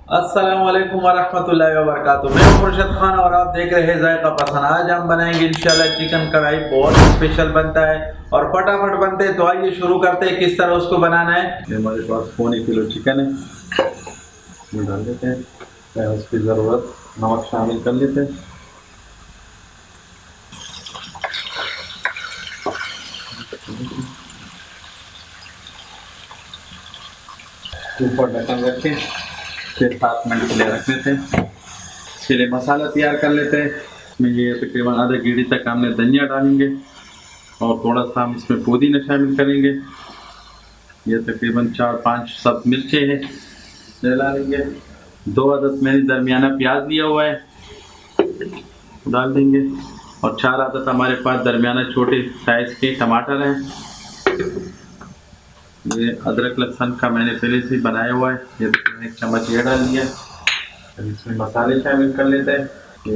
अस्सलामुअलैकुम वरहमतुल्लाहि वबरकातुहू। मैं मुर्शद खान और आप देख रहे हैं जायका पसंद। आज हम बनाएंगे इंशाल्लाह चिकन कढ़ाई। बहुत स्पेशल बनता है और फटाफट बनते हैं। तो आइए शुरू करते हैं किस तरह उसको बनाना है। हमारे पास पौने किलो चिकन है, इसमें डाल देते हैं। उसकी ज़रूरत नमक शामिल कर लेते हैं। ऊपर ढक्कन रख के फिर 7 मिनट के लिए रख लेते हैं। इसके लिए मसाला तैयार कर लेते हैं। इसमें ये तकरीबन आधा गिरी तक हमने धनिया डालेंगे और थोड़ा सा हम इसमें पुदीना शामिल करेंगे। ये तकरीबन 4-5 सब मिर्चें हैं, डालेंगे। 2 अदद मैंने दरमियाना प्याज लिया हुआ है, डाल देंगे। और 4 अदद हमारे पास दरमियाना छोटे साइज के टमाटर हैं। ये अदरक लहसुन का मैंने पहले से बनाया हुआ है, ये 1 चम्मच ये डाल दिया। इसमें मसाले शामिल कर लेते हैं।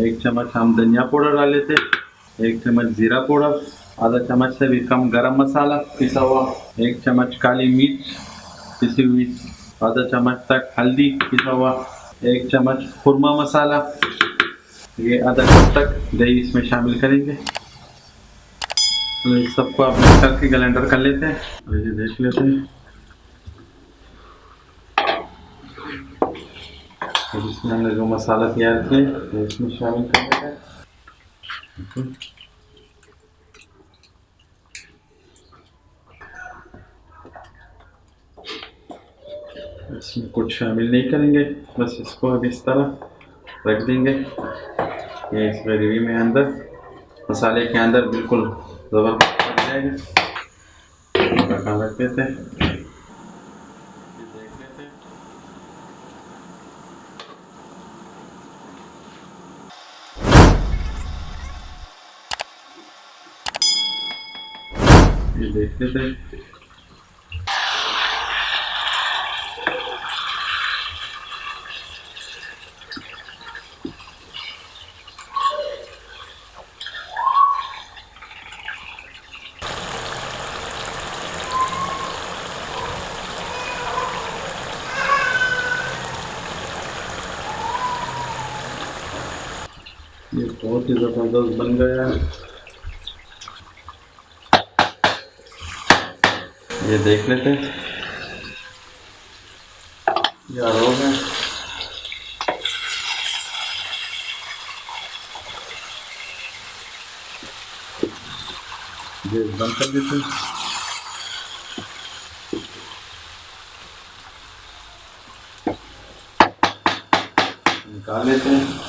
1 चम्मच हम धनिया पाउडर डाल लेते हैं, 1 चम्मच जीरा पाउडर, आधा चम्मच से भी कम गरम मसाला पिसा हुआ, 1 चम्मच काली मिर्च पिसी हुई, आधा चम्मच तक हल्दी पिसा हुआ, 1 चम्मच खुरमा मसाला, ये आधा कप तक दही इसमें शामिल करेंगे। तो इस सबको आप मिक्स करके ग्राइंडर कर लेते हैं। और ये देख लेते हैं। तो इसमें हमने जो मसाला तैयार किए तो इसमें शामिल कर देते हैं। इसमें कुछ शामिल नहीं करेंगे, बस इसको अब इस तरह रख देंगे। ये इस ग्रेवी में अंदर मसाले के अंदर बिल्कुल ज़बरदस्त बन जाएगा। ढक्कन रख देते हैं। ये देख लेते हैं। ये बहुत ही ज़बरदस्त बन गया है। ये देख लेते हैं। यार हो गया। ये बंद कर देते हैं। निकाल लेते हैं।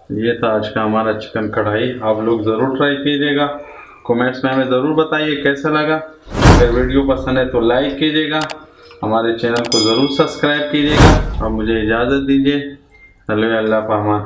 ये था आज का हमारा चिकन कढ़ाई। आप लोग ज़रूर ट्राई कीजिएगा। कमेंट्स में हमें ज़रूर बताइए कैसा लगा। अगर वीडियो पसंद है तो लाइक कीजिएगा, हमारे चैनल को ज़रूर सब्सक्राइब कीजिएगा। अब मुझे इजाज़त दीजिए। अल्लाह पामा।